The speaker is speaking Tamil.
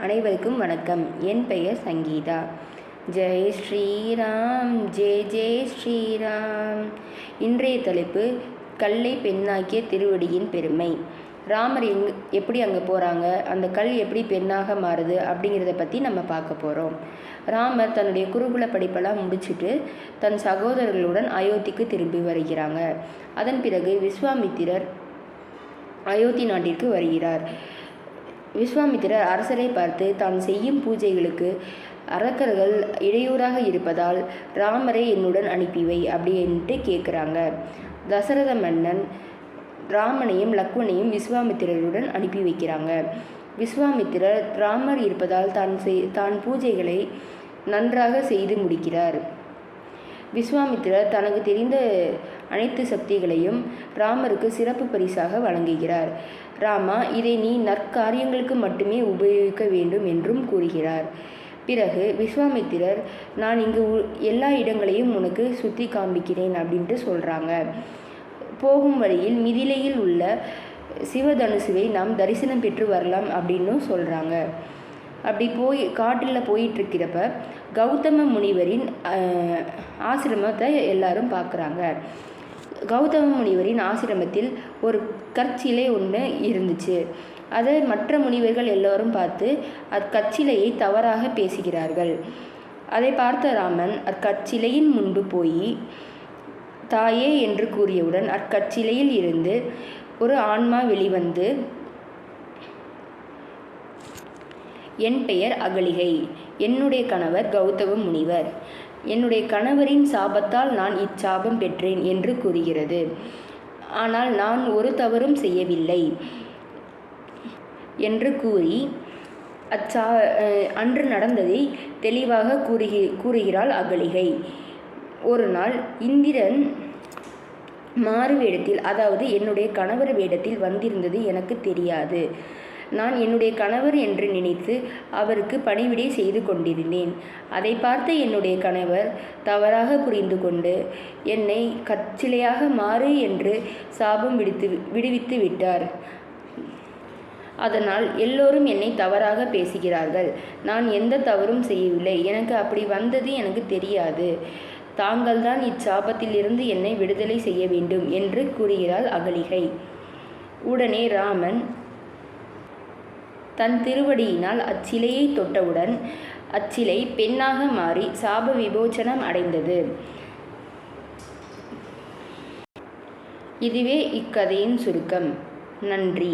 அனைவருக்கும் வணக்கம். என் பெயர் சங்கீதா. ஜெய் ஸ்ரீராம், ஜெய் ஜெய் ஸ்ரீராம். இன்றைய தலைப்பு கல்லை பெண்ணாக்கிய திருவடியின் பெருமை. ராமர் எப்படி அங்கே போகிறாங்க, அந்த கல் எப்படி பெண்ணாக மாறுது அப்படிங்கிறத பற்றி நம்ம பார்க்க போகிறோம். ராமர் தன்னுடைய குருகுல படிப்பெல்லாம் முடிச்சுட்டு தன் சகோதரர்களுடன் அயோத்திக்கு திரும்பி வருகிறாங்க. அதன் பிறகு விஸ்வாமித்திரர் அயோத்தி நாட்டிற்கு வருகிறார். விஸ்வாமித்திரர் அரசரை பார்த்து தான் செய்யும் பூஜைகளுக்கு அரக்கர்கள் இடையூறாக இருப்பதால் ராமரை என்னுடன் அனுப்பிவை அப்படின்ட்டு கேட்குறாங்க. தசரத மன்னன் ராமனையும் லக்ஷ்மணையும் விஸ்வாமித்திரருடன் அனுப்பி வைக்கிறாங்க. விஸ்வாமித்திரர் ராமர் இருப்பதால் தான் பூஜைகளை நன்றாக செய்து முடிக்கிறார். விஸ்வாமித்திரர் தனக்கு தெரிந்த அனைத்து சக்திகளையும் ராமருக்கு சிறப்பு பரிசாக வழங்குகிறார். ராமா, இதை நீ நற்காரியங்களுக்கு மட்டுமே உபயோகிக்க வேண்டும் என்றும் கூறுகிறார். பிறகு விஸ்வாமித்திரர், நான் இங்கு எல்லா இடங்களையும் உனக்கு சுற்றி காண்பிக்கிறேன் அப்படின்ட்டு சொல்கிறாங்க. போகும் வழியில் மிதிலையில் உள்ள சிவதனுசுவை நாம் தரிசனம் பெற்று வரலாம் அப்படின்னு சொல்கிறாங்க. அப்படி காட்டில் போயிட்டுருக்கிறப்ப கௌதம முனிவரின் ஆசிரமத்தை எல்லாரும் பார்க்குறாங்க. கௌதம முனிவரின் ஆசிரமத்தில் ஒரு கற்சிலை ஒன்று இருந்துச்சு. அதை மற்ற முனிவர்கள் எல்லோரும் பார்த்து அக்கற்சிலையை தவறாக பேசுகிறார்கள். அதை பார்த்த ராமன் அக்கற்சிலையின் முன்பு போய் தாயே என்று கூறியவுடன் அக்கற்சிலையில் இருந்து ஒரு ஆன்மா வெளிவந்து, என் பெயர் அகலிகை, என்னுடைய கணவர் கௌதம முனிவர், என்னுடைய கணவரின் சாபத்தால் நான் இச்சாபம் பெற்றேன் என்று கூறுகிறது. ஆனால் நான் ஒரு தவறும் செய்யவில்லை என்று கூறி அன்று நடந்ததை தெளிவாக கூறுகிறாள் அகலிகை. ஒரு நாள் இந்திரன் மாறு வேடத்தில், அதாவது என்னுடைய கணவர் வேடத்தில் வந்திருந்தது எனக்கு தெரியாது. நான் என்னுடைய கணவர் என்று நினைத்து அவருக்கு பணிவிடை செய்து கொண்டிருந்தேன். அதை பார்த்த என்னுடைய கணவர் தவறாக புரிந்து கொண்டு என்னை கற்சிலையாக மாறு என்று சாபம் விடுவித்து விட்டார். அதனால் எல்லோரும் என்னை தவறாக பேசுகிறார்கள். நான் எந்த தவறும் செய்யவில்லை. எனக்கு அப்படி வந்தது எனக்கு தெரியாது. தாங்கள்தான் இச்சாபத்திலிருந்து என்னை விடுதலை செய்ய வேண்டும் என்று கூறுகிறாள் அகலிகை. உடனே ராமன் தன் திருவடியினால் அச்சிலையை தொட்டவுடன் அச்சிலை பெண்ணாக மாறி சாப விமோசனம் அடைந்தது. இதுவே இக்கதையின் சுருக்கம். நன்றி.